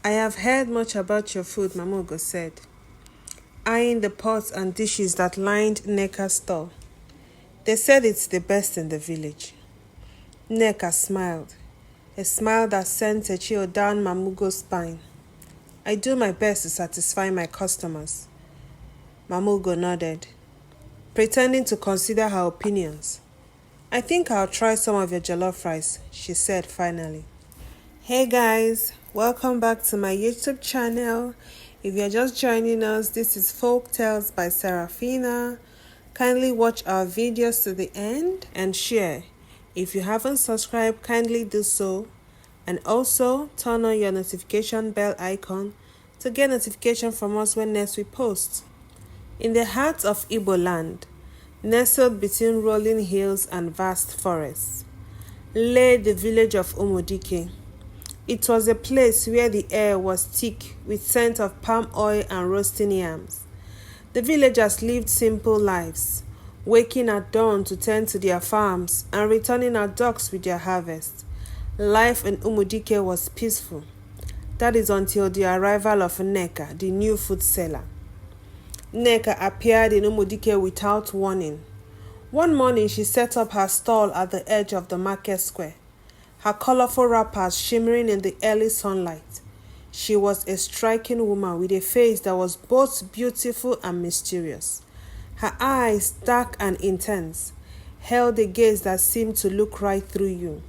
I have heard much about your food, Mamugo said, eyeing the pots and dishes that lined Nneka's stall. They said it's the best in the village. Nneka smiled, a smile that sent a chill down Mamugo's spine. I do my best to satisfy my customers. Mamugo nodded, pretending to consider her opinions. I think I'll try some of your jollof rice, she said finally. Hey guys, welcome back to my YouTube channel. If you're just joining us, this is Folk Tales by Serafina. Kindly watch our videos to the end and share. If you haven't subscribed, kindly do so. And also turn on your notification bell icon to get notification from us when next we post. In the heart of Igbo land, nestled between rolling hills and vast forests, lay the village of Umudike. It was a place where the air was thick with scent of palm oil and roasting yams. The villagers lived simple lives, waking at dawn to tend to their farms and returning at dusk with their harvest. Life in Umudike was peaceful. That is until the arrival of Nneka, the new food seller. Nneka appeared in Umudike without warning. One morning she set up her stall at the edge of the market square, her colorful wrappers shimmering in the early sunlight. She was a striking woman with a face that was both beautiful and mysterious. Her eyes, dark and intense, held a gaze that seemed to look right through you.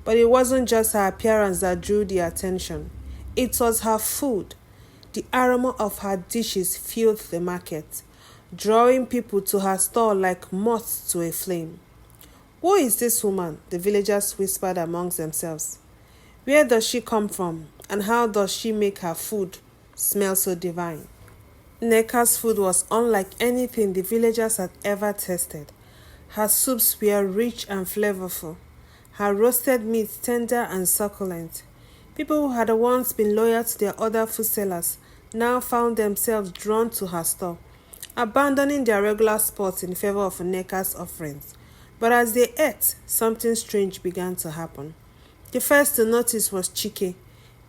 But it wasn't just her appearance that drew the attention. It was her food. The aroma of her dishes filled the market, drawing people to her stall like moths to a flame. Who is this woman? The villagers whispered amongst themselves. Where does she come from, and how does she make her food smell so divine? Nneka's food was unlike anything the villagers had ever tasted. Her soups were rich and flavorful, her roasted meat tender and succulent. People who had once been loyal to their other food sellers now found themselves drawn to her stall, abandoning their regular spots in favor of Nneka's offerings. But as they ate, something strange began to happen. The first to notice was Chike,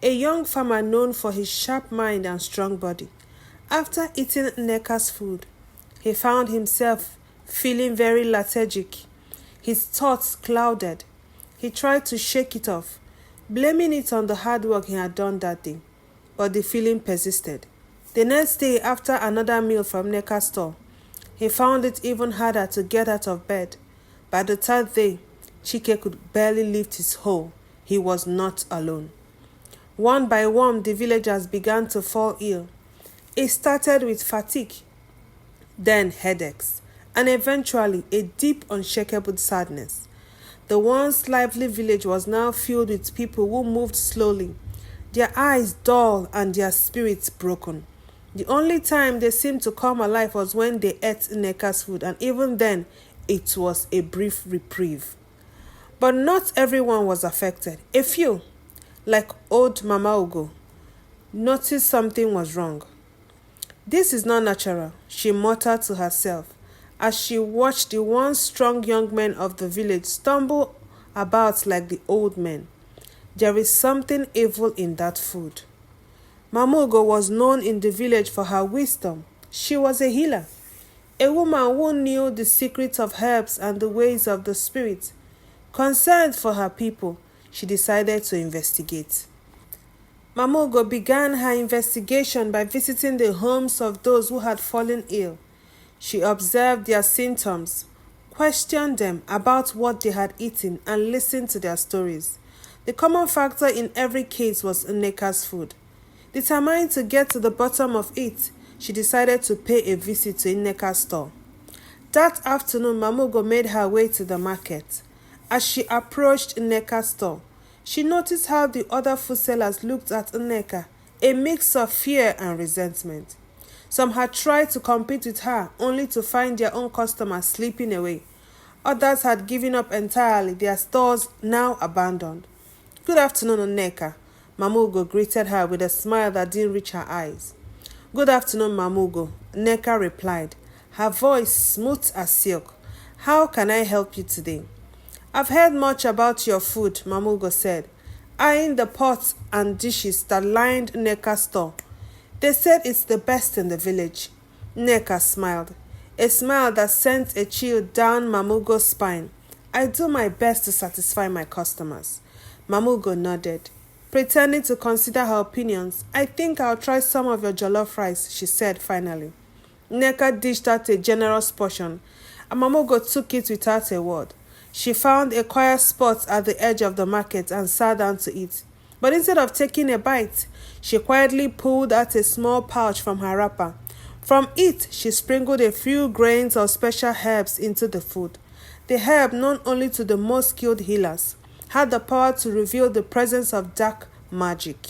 a young farmer known for his sharp mind and strong body. After eating Nneka's food, he found himself feeling very lethargic. His thoughts clouded. He tried to shake it off, blaming it on the hard work he had done that day. But the feeling persisted. The next day, after another meal from Nneka's store, he found it even harder to get out of bed. By the third day, Chike could barely lift his hoe. He was not alone. One by one, the villagers began to fall ill. It started with fatigue, then headaches, and eventually a deep, unshakable sadness. The once lively village was now filled with people who moved slowly, their eyes dull and their spirits broken. The only time they seemed to come alive was when they ate Nneka's food, and even then, it was a brief reprieve. But not everyone was affected. A few, like old Mama Ugo, noticed something was wrong. This is not natural, she muttered to herself as she watched the once strong young men of the village stumble about like the old men. There is something evil in that food. Mama Ugo was known in the village for her wisdom. She was a healer, a woman who knew the secrets of herbs and the ways of the spirit. Concerned for her people, she decided to investigate. Mama Ugo began her investigation by visiting the homes of those who had fallen ill. She observed their symptoms, questioned them about what they had eaten, and listened to their stories. The common factor in every case was Nneka's food. Determined to get to the bottom of it, she decided to pay a visit to Nneka's store. That afternoon, Mama Ugo made her way to the market. As she approached Nneka's store, she noticed how the other food sellers looked at Nneka, a mix of fear and resentment. Some had tried to compete with her, only to find their own customers slipping away. Others had given up entirely, their stores now abandoned. Good afternoon, Nneka. Mama Ugo greeted her with a smile that didn't reach her eyes. Good afternoon, Mama Ugo, Nneka replied, her voice smooth as silk. How can I help you today? I've heard much about your food, Mama Ugo said, eyeing the pots and dishes that lined Nneka's store. They said it's the best in the village. Nneka smiled, a smile that sent a chill down Mamugo's spine. I do my best to satisfy my customers. Mamugo nodded, pretending to consider her opinions. I think I'll try some of your jollof rice, she said finally. Nneka dished out a generous portion, and Mamugo took it without a word. She found a quiet spot at the edge of the market and sat down to eat. But instead of taking a bite, she quietly pulled out a small pouch from her wrapper. From it, she sprinkled a few grains of special herbs into the food. The herb, known only to the most skilled healers, had the power to reveal the presence of dark magic.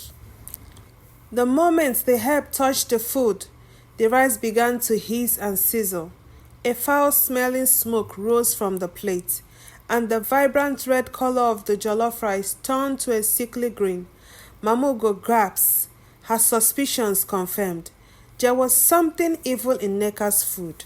The moment the herb touched the food, the rice began to hiss and sizzle. A foul-smelling smoke rose from the plate, and the vibrant red color of the jollof rice turned to a sickly green. Mamugo gasped, her suspicions confirmed. There was something evil in Nneka's food.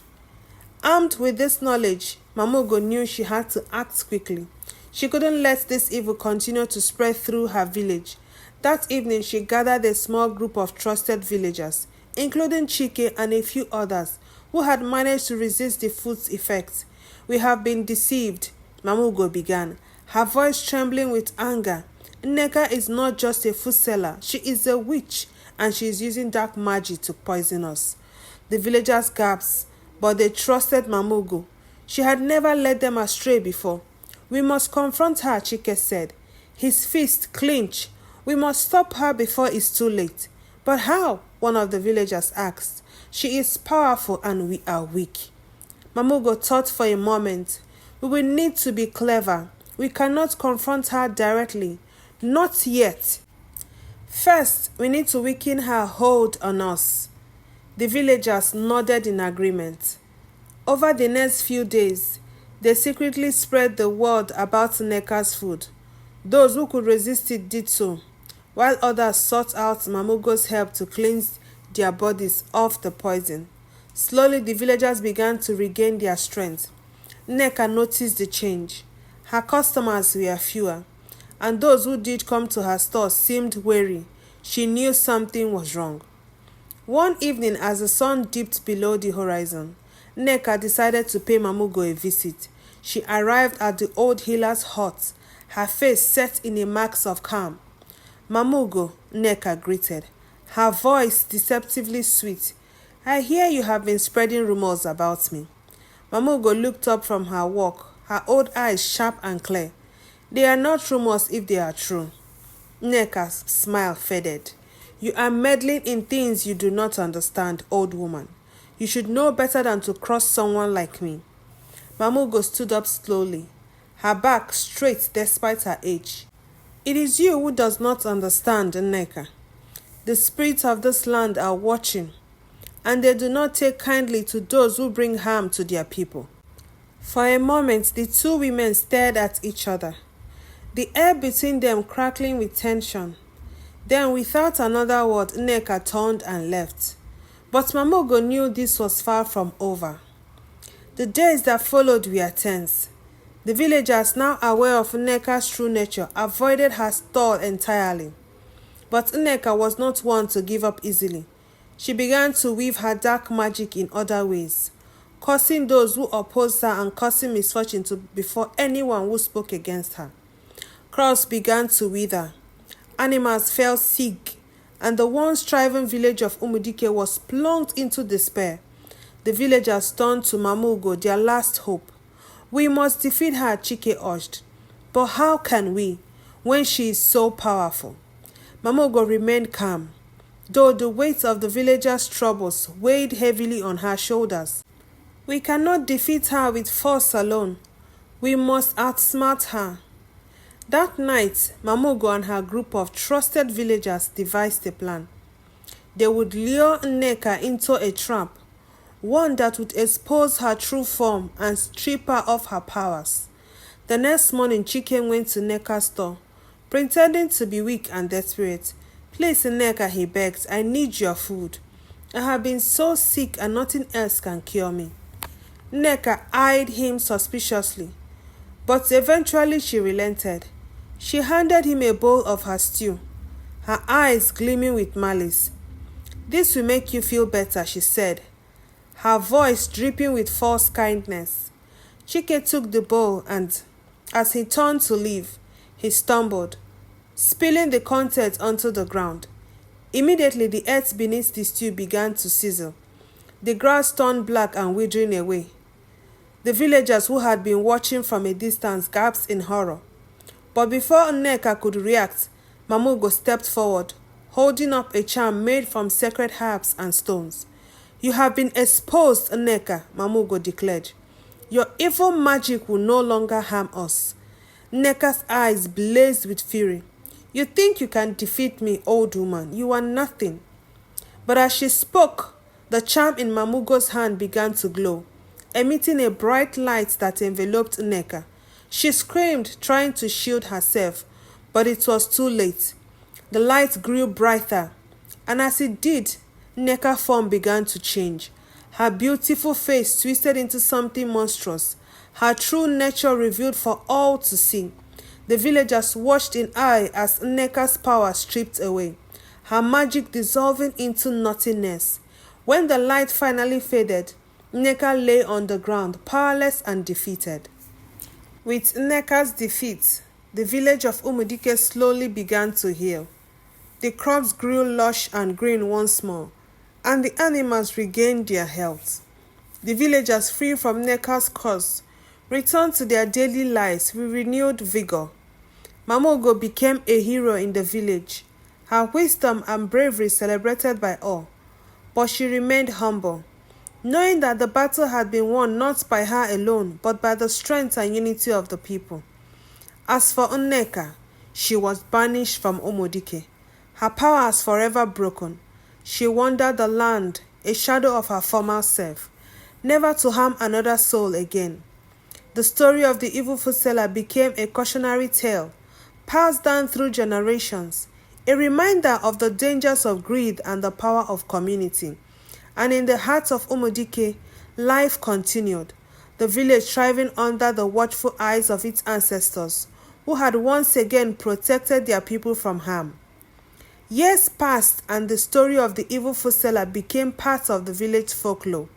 Armed with this knowledge, Mamugo knew she had to act quickly. She couldn't let this evil continue to spread through her village. That evening, she gathered a small group of trusted villagers, including Chike and a few others, who had managed to resist the food's effects. We have been deceived, Mamugo began, her voice trembling with anger. Nneka is not just a food seller, she is a witch, and she is using dark magic to poison us. The villagers gasped, but they trusted Mamugo. She had never led them astray before. We must confront her, Chike said. His fist clenched. We must stop her before it's too late. But how? One of the villagers asked. She is powerful and we are weak. Mamugo thought for a moment. We will need to be clever. We cannot confront her directly. Not yet. First, we need to weaken her hold on us. The villagers nodded in agreement. Over the next few days, they secretly spread the word about Nneka's food. Those who could resist it did so, while others sought out Mamugo's help to cleanse their bodies of the poison. Slowly, the villagers began to regain their strength. Nneka noticed the change. Her customers were fewer, and those who did come to her store seemed wary. She knew something was wrong. One evening, as the sun dipped below the horizon, Nneka decided to pay Mamugo a visit. She arrived at the old healer's hut, her face set in a mask of calm. Mamugo, Nneka greeted, her voice deceptively sweet. I hear you have been spreading rumors about me. Mamugo looked up from her work, her old eyes sharp and clear. They are not rumors if they are true. Nneka's smile faded. You are meddling in things you do not understand, old woman. You should know better than to cross someone like me. Mamugo stood up slowly, her back straight despite her age. It is you who does not understand, Nneka. The spirits of this land are watching, and they do not take kindly to those who bring harm to their people. For a moment, the two women stared at each other, the air between them crackling with tension. Then, without another word, Nneka turned and left. But Mamugo knew this was far from over. The days that followed were tense. The villagers, now aware of Nneka's true nature, avoided her store entirely. But Nneka was not one to give up easily. She began to weave her dark magic in other ways, cursing those who opposed her and causing misfortune before anyone who spoke against her. Crops began to wither, animals fell sick, and the once thriving village of Umudike was plunged into despair. The villagers turned to Mamugo, their last hope. We must defeat her, Chike urged. But how can we, when she is so powerful? Mamugo remained calm, though the weight of the villagers' troubles weighed heavily on her shoulders. We cannot defeat her with force alone. We must outsmart her. That night, Mamugo and her group of trusted villagers devised a plan. They would lure Nneka into a trap, one that would expose her true form and strip her of her powers. The next morning, Chike went to Nneka's store, pretending to be weak and desperate. Please, Nneka, he begged, I need your food. I have been so sick and nothing else can cure me. Nneka eyed him suspiciously, but eventually she relented. She handed him a bowl of her stew, her eyes gleaming with malice. "This will make you feel better," she said, her voice dripping with false kindness. Chike took the bowl and, as he turned to leave, he stumbled, spilling the contents onto the ground. Immediately the earth beneath the stew began to sizzle. The grass turned black and withering away. The villagers who had been watching from a distance gasped in horror. But before Nneka could react, Mamugo stepped forward, holding up a charm made from sacred herbs and stones. "You have been exposed, Nneka," Mamugo declared. "Your evil magic will no longer harm us." Nneka's eyes blazed with fury. "You think you can defeat me, old woman? You are nothing." But as she spoke, the charm in Mamugo's hand began to glow, emitting a bright light that enveloped Nneka. She screamed, trying to shield herself, but it was too late. The light grew brighter, and as it did, Nneka's form began to change. Her beautiful face twisted into something monstrous, her true nature revealed for all to see. The villagers watched in awe as Nneka's power stripped away, her magic dissolving into nothingness. When the light finally faded, Nneka lay on the ground, powerless and defeated. With Nneka's defeat, the village of Umudike slowly began to heal. The crops grew lush and green once more, and the animals regained their health. The villagers, free from Nneka's curse, returned to their daily lives with renewed vigor. Mamugo became a hero in the village, her wisdom and bravery celebrated by all. But she remained humble, knowing that the battle had been won not by her alone, but by the strength and unity of the people. As for Nneka, she was banished from Umudike, her powers forever broken. She wandered the land, a shadow of her former self, never to harm another soul again. The story of the evil food seller became a cautionary tale, passed down through generations, a reminder of the dangers of greed and the power of community. And in the heart of Umudike, life continued, the village thriving under the watchful eyes of its ancestors, who had once again protected their people from harm. Years passed and the story of the evil food seller became part of the village folklore.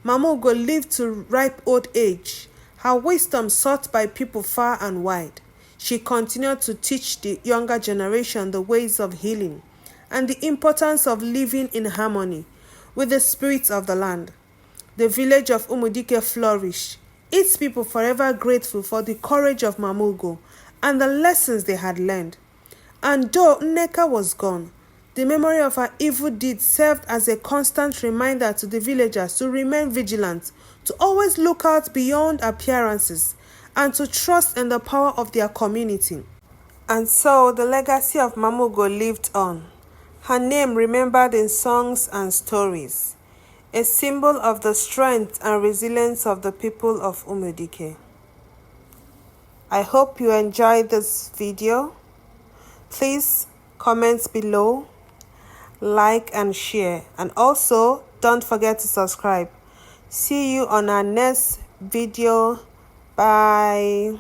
Mamugo lived to ripe old age, her wisdom sought by people far and wide. She continued to teach the younger generation the ways of healing and the importance of living in harmony with the spirits of the land. The village of Umudike flourished, its people forever grateful for the courage of Mamugo and the lessons they had learned. And though Nneka was gone, the memory of her evil deeds served as a constant reminder to the villagers to remain vigilant, to always look out beyond appearances, and to trust in the power of their community. And so the legacy of Mamugo lived on, her name remembered in songs and stories, a symbol of the strength and resilience of the people of Umudike. I hope you enjoyed this video. Please comment below, like and share, and also don't forget to subscribe. See you on our next video. Bye.